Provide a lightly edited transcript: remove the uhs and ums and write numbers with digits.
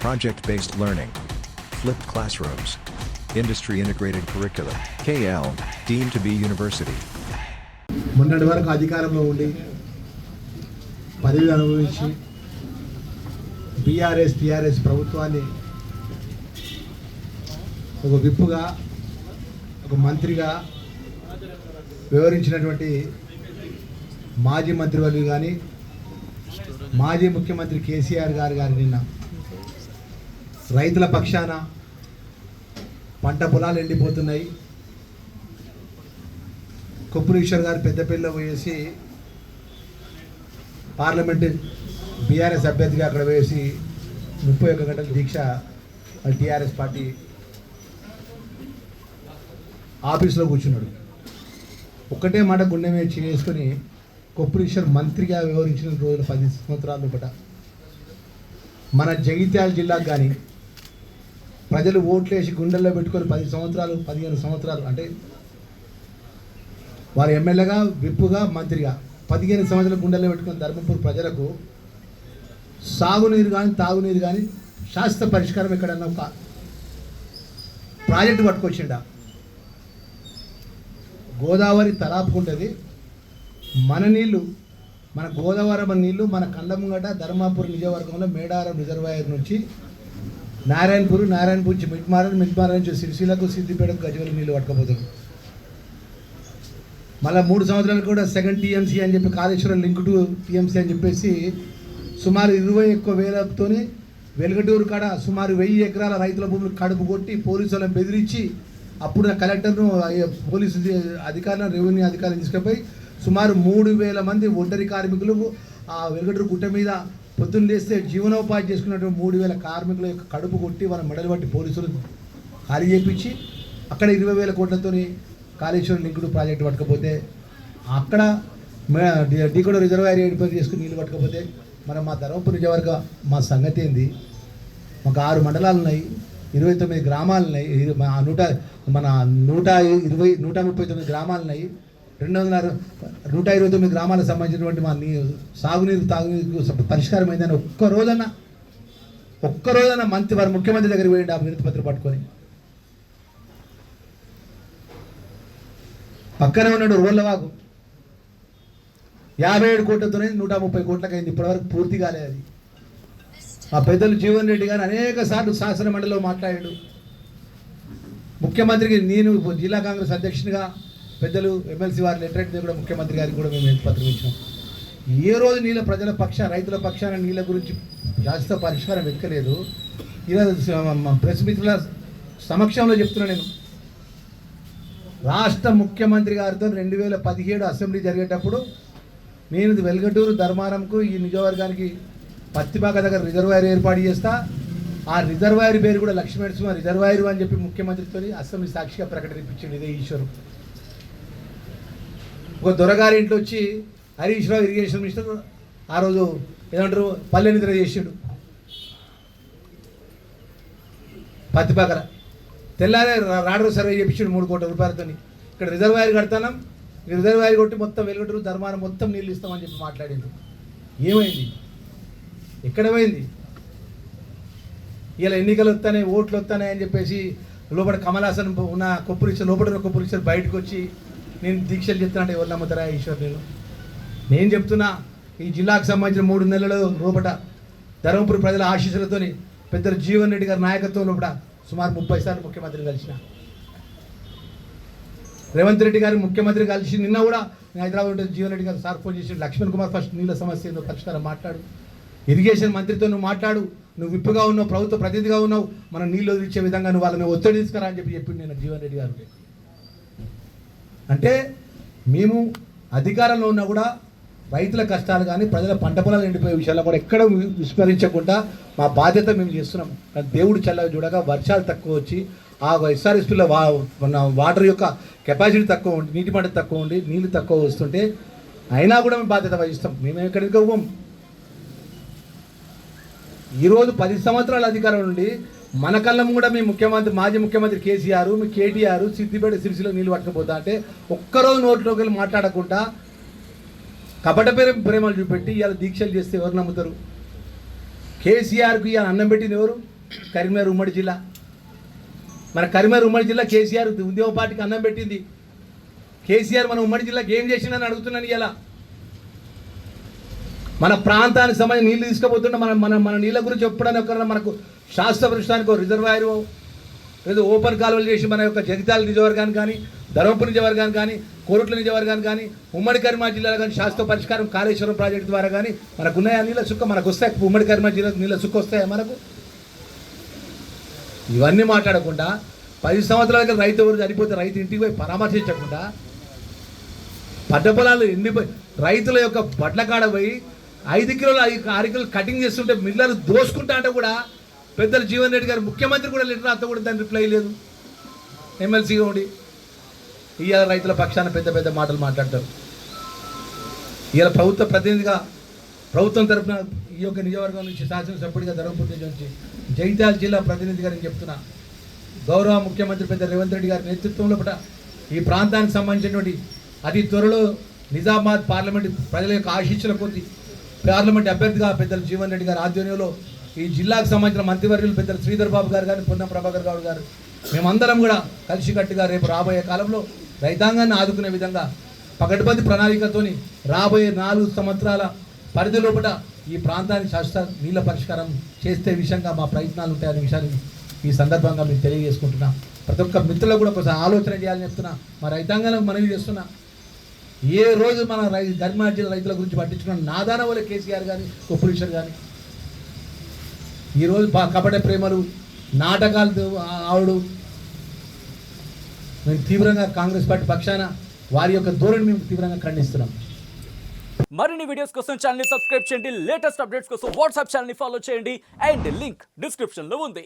project-based learning, flipped classrooms, industry-integrated curricula, KL, deemed to be university. మొన్నటి వరకు అధికారంలో ఉండి పదవి అనుభవించి టీఆర్ఎస్ ప్రభుత్వాన్ని ఒక విప్పుగా ఒక మంత్రిగా వివరించినటువంటి మాజీ మంత్రివర్యులు కానీ మాజీ ముఖ్యమంత్రి కేసీఆర్ గారు నిన్న రైతుల పక్షాన పంట పొలాలు ఎండిపోతున్నాయి, కొప్పులీశ్వర్ గారు పెద్దపల్లిలో పోయేసి పార్లమెంటు బీఆర్ఎస్ అభ్యర్థిగా అక్కడ వేసి 31 గంటల దీక్ష టీఆర్ఎస్ పార్టీ ఆఫీస్లో కూర్చున్నాడు. ఒక్కటే మాట గుండె మీద చేసుకొని కొప్పులీశ్వర్ మంత్రిగా వ్యవహరించిన రోజులు 10 సంవత్సరాల లోపల మన జగిత్యాల జిల్లాకు కానీ ప్రజలు ఓట్లేసి గుండెల్లో పెట్టుకొని 10 సంవత్సరాలు 15 సంవత్సరాలు అంటే వారు ఎమ్మెల్యేగా విప్పుగా మంత్రిగా 15 సంవత్సరాల గుండెల్లో పెట్టుకుని ధర్మపూర్ ప్రజలకు సాగునీరు కానీ తాగునీరు కానీ శాశ్వత పరిష్కారం ఎక్కడన్నా ఒక ప్రాజెక్టు పట్టుకొచ్చిండ. గోదావరి తలాపుకుంటుంది, మన నీళ్ళు మన గోదావరి నీళ్ళు మన కండముగట ధర్మాపూర్ నియోజకవర్గంలో మేడారం రిజర్వాయర్ నుంచి నారాయణపూర్ నుంచి మిడ్మారం నుంచి సిరిసిల్లకు సిద్దిపేటకు గజవెల నీళ్ళు పట్టుకపోతుంది. మళ్ళీ 3 సంవత్సరాలు కూడా సెకండ్ టీఎంసీ అని చెప్పి కాళేశ్వరం లింక్ టు టీఎంసీ అని చెప్పేసి సుమారు 21,000 వెలుగటూరు కాడ సుమారు 1000 ఎకరాల రైతుల భూములు కడుపు కొట్టి పోలీసులను బెదిరించి అప్పుడు కలెక్టర్ను పోలీసు అధికారులను రెవెన్యూ అధికారులను తీసుకుపోయి సుమారు 3,000 మంది ఒంటరి కార్మికులు ఆ వెలుగటూరు గుట్ట మీద పొద్దున్న లేస్తే జీవనోపాధి చేసుకున్నటువంటి 3,000 కార్మికుల యొక్క కడుపు కొట్టి వాళ్ళ మెడలు పట్టి పోలీసులు ఖాళీ చేయించి అక్కడ 20,000 కోట్లతో కాళేశ్వరం లింకుడు ప్రాజెక్టు పట్టకపోతే అక్కడ డీకోడ రిజర్వాయర్ ఏర్పాటు చేసుకుని నీళ్ళు పట్టకపోతే మరి మా ధర్మపురి నియోజకవర్గ మా సంగతి ఏంది? మాకు 6 మండలాలు ఉన్నాయి, 29 గ్రామాలు ఉన్నాయి, మన 139 గ్రామాలు ఉన్నాయి, 129 గ్రామాలకు సంబంధించినటువంటి మా సాగునీరు తాగునీరు పరిష్కారం అయిందని ఒక్క రోజన వారి ముఖ్యమంత్రి దగ్గరికి పోయింది ఆ వినతి పత్రం పట్టుకొని. పక్కనే ఉన్నాడు రోళ్ళవాగు 57 కోట్లతోనే 130 కోట్లకు అయింది, ఇప్పటివరకు పూర్తి కాలేదు. అది ఆ పెద్దలు జీవన్ రెడ్డి గారు అనేక సార్లు శాసన మండలిలో మాట్లాడాడు. ముఖ్యమంత్రికి నేను జిల్లా కాంగ్రెస్ అధ్యక్షునిగా పెద్దలు ఎమ్మెల్సీ వారి లెటర్ కూడా ముఖ్యమంత్రి గారికి కూడా మేము పత్రం ఇచ్చాం. ఏ రోజు ప్రజల రైతుల పక్షాన నీళ్ళ గురించి శాశ్వత పరిష్కారం వెతకలేదు. ఈరోజు ప్రెస్ మిత్రుల సమక్షంలో చెప్తున్నా, నేను రాష్ట్ర ముఖ్యమంత్రి గారితో 2017 అసెంబ్లీ జరిగేటప్పుడు నేను వెల్గటూరు ధర్మారంకు ఈ నియోజకవర్గానికి పత్తిపాక దగ్గర రిజర్వాయర్ ఏర్పాటు చేస్తా, ఆ రిజర్వాయర్ పేరు కూడా లక్ష్మీనరసింహ రిజర్వాయర్ అని చెప్పి ముఖ్యమంత్రితో అసెంబ్లీ సాక్షిగా ప్రకటన ఇప్పించింది ఇదే ఈశ్వరు. ఒక దొరగారి ఇంట్లో వచ్చి హరీష్ రావు ఇరిగేషన్ మినిస్టర్ ఆ రోజు ఏమంటారు పల్లె నిద్ర చేసాడు పత్తిపాకల. తెల్లారే రాడర్ సర్వే చేయించాడు 3 కోట్ల రూపాయలతో. ఇక్కడ రిజర్వాయర్ కడతాం, రిజర్వాయర్ కొట్టి మొత్తం వెలుగటూరు ధర్మారం మొత్తం నీళ్ళు ఇస్తామని చెప్పి మాట్లాడింది. ఏమైంది? ఎక్కడ పోయింది? ఇలా ఎన్నికలు వస్తాయి, ఓట్లు వస్తాయి అని చెప్పేసి లోపల కమలాసన్ ఉన్న కొప్పులీశ్వర్ బయటకు వచ్చి నేను దీక్షలు చెప్తానంటే ఎవరు నమ్ముతారా ఈశ్వర్? నేను చెప్తున్నా, ఈ జిల్లాకు సంబంధించిన 3 నెలల లోపల ధర్మపురి ప్రజల ఆశీస్సులతో పెద్దలు జీవన్ రెడ్డి గారి నాయకత్వం లోపల సుమారు 30 సార్లు ముఖ్యమంత్రిని కలిసిన. రేవంత్ రెడ్డి గారు ముఖ్యమంత్రి కలిసి నిన్న కూడా హైదరాబాద్ జీవన్ రెడ్డి గారు సార్ ఫోన్ చేసి లక్ష్మణ్ కుమార్ ఫస్ట్ నీళ్ళ సమస్య ఏందో పరిష్కారం మాట్లాడు, ఇరిగేషన్ మంత్రితో నువ్వు మాట్లాడు, నువ్వు విప్పుగా ఉన్నావు, ప్రభుత్వ ప్రతినిధిగా ఉన్నావు, మనం నీళ్ళు వదిలించే విధంగా నువ్వు వాళ్ళని ఒత్తిడి తీసుకురా అని చెప్పింది నేను జీవన్ రెడ్డి గారు. అంటే మేము అధికారంలో ఉన్నా కూడా రైతుల కష్టాలు కానీ ప్రజల పంట పొలాలు ఎండిపోయే విషయాల్లో కూడా ఎక్కడ విస్మరించకుండా మా బాధ్యత మేము చేస్తున్నాం. కానీ దేవుడు చల్లగా చూడగా వర్షాలు తక్కువ వచ్చి ఆ ఎస్ఆర్ఎస్పీలో వాటర్ యొక్క కెపాసిటీ తక్కువ ఉండి నీటి మట్టం తక్కువ ఉండి నీళ్ళు తక్కువ వస్తుంటే అయినా కూడా మేము బాధ్యత వహిస్తాం. మేము ఎక్కడికి పోం. ఈరోజు 10 సంవత్సరాల అధికారం నుండి మన కళ్ళం కూడా మీ మాజీ ముఖ్యమంత్రి కేసీఆర్, మీ కేటీఆర్ సిద్దిపేట సిరిసిలో నీళ్ళు పట్టకపోతా అంటే ఒక్కరోజు నోట్లోకి వెళ్ళి మాట్లాడకుండా కపట ప్రేమలు చూపెట్టి ఇవాళ దీక్షలు చేస్తే ఎవరు నమ్ముతారు? కేసీఆర్కి ఇవాళ అన్నం పెట్టింది ఎవరు? కరీంనగర్ ఉమ్మడి జిల్లా. మన కరీంనగర్ ఉమ్మడి జిల్లా కేసీఆర్ ఉద్యమ పార్టీకి అన్నం పెట్టింది. కేసీఆర్ మన ఉమ్మడి జిల్లాకి ఏం చేసిండని అడుగుతున్నాను. ఇలా మన ప్రాంతానికి సంబంధించి నీళ్ళు తీసుకుపోతుంటే మన మన మన నీళ్ళ గురించి చెప్పడానికి ఒక మనకు శాస్త్ర పరిష్కారానికి రిజర్వాయర్ లేదా ఓపెన్ కాలువలు చేసి మన యొక్క జగిత్యాల నియోజకవర్గానికి కానీ, ధర్మపురి నియోజకవర్గానికి కానీ, కోరుట్ల నియోజకవర్గానికి కానీ, ఉమ్మడి కరీంనగర్ జిల్లాలో కానీ శాస్త్ర పరిష్కారం కాళేశ్వరం ప్రాజెక్టు ద్వారా కానీ మనకు ఉన్నాయా నీళ్ళ సుక్క? మనకు వస్తాయి. ఉమ్మడి కరీంనగర్ జిల్లాకు నీళ్ళ సుక్క వస్తాయా మనకు? ఇవన్నీ మాట్లాడకుండా 10 సంవత్సరాల క్రితం రైతు ఎవరు చనిపోతే రైతు ఇంటికి పోయి పరామర్శించకుండా పంట పొలాలు ఎండిపోయి రైతుల యొక్క బట్ల కాడ పోయి 5 కిలోలు 6 కిలోలు కటింగ్ చేస్తుంటే మిల్లర్లు దోసుకుంటా అంటే కూడా పెద్దలు జీవన్ రెడ్డి గారు ముఖ్యమంత్రి కూడా లెటర్ రాస్తే కూడా దాని రిప్లై లేదు. ఎమ్మెల్సీగా ఉండి ఇవాళ రైతుల పక్షాన పెద్ద పెద్ద మాటలు మాట్లాడతారు. ఇవాళ ప్రభుత్వ ప్రతినిధిగా ప్రభుత్వం తరఫున ఈ యొక్క నియోజకవర్గం నుంచి శాసనసభ్యుడిగా ధర్మపురి నుంచి జగిత్యాల జిల్లా ప్రతినిధిగా నేను చెప్తున్నా, గౌరవ ముఖ్యమంత్రి పెద్ద రేవంత్ రెడ్డి గారి నేతృత్వంలో ఈ ప్రాంతానికి సంబంధించినటువంటి అతి త్వరలో నిజామాబాద్ పార్లమెంట్ ప్రజల యొక్క ఆశీస్సుల కొద్ది పార్లమెంట్ అభ్యర్థిగా పెద్దలు జీవన్ రెడ్డి గారి ఆధ్వర్యంలో ఈ జిల్లాకు సంబంధించిన మంత్రివర్యులు పెద్దలు శ్రీధర్ బాబు గారు కానీ, పొన్నం ప్రభాకర్ గౌడ్ గారు మేమందరం కూడా కలిసికట్టుగా రేపు రాబోయే కాలంలో రైతాంగాన్ని ఆదుకునే విధంగా పకడ్బందీ ప్రణాళికతోని రాబోయే 4 సంవత్సరాల పరిధి లోపల ఈ ప్రాంతానికి శాశ్వత నీళ్ళ పరిష్కారం చేసే విషయంగా మా ప్రయత్నాలు ఉంటాయనే విషయాన్ని ఈ సందర్భంగా మీకు తెలియజేసుకుంటున్నా. ప్రతి ఒక్క మిత్రులకు కూడా ఒకసారి ఆలోచన చేయాలని చెప్తున్నా. మా రైతాంగానికి మనవి చేస్తున్నా, ఏ రోజు మన కరీంనగర్ జిల్లా రైతుల గురించి పట్టించుకున్న నాదాన వల్ల కేసీఆర్ కానీ కొప్పులీశ్వర్ కానీ ఈరోజు కపట ప్రేమలు నాటకాలు ఆవుడు మేము తీవ్రంగా కాంగ్రెస్ పార్టీ పక్షాన వారి యొక్క ధోరణి మేము తీవ్రంగా ఖండిస్తున్నాం. మరిన్ని వీడియోస్ కోసం ఛానల్ ని సబ్స్క్రైబ్ చేయండి, లేటెస్ట్ అప్డేట్స్ కోసం వాట్సాప్ ఛానల్ ని ఫాలో చేయండి అండ్ లింక్ డిస్క్రిప్షన్ లో ఉంది.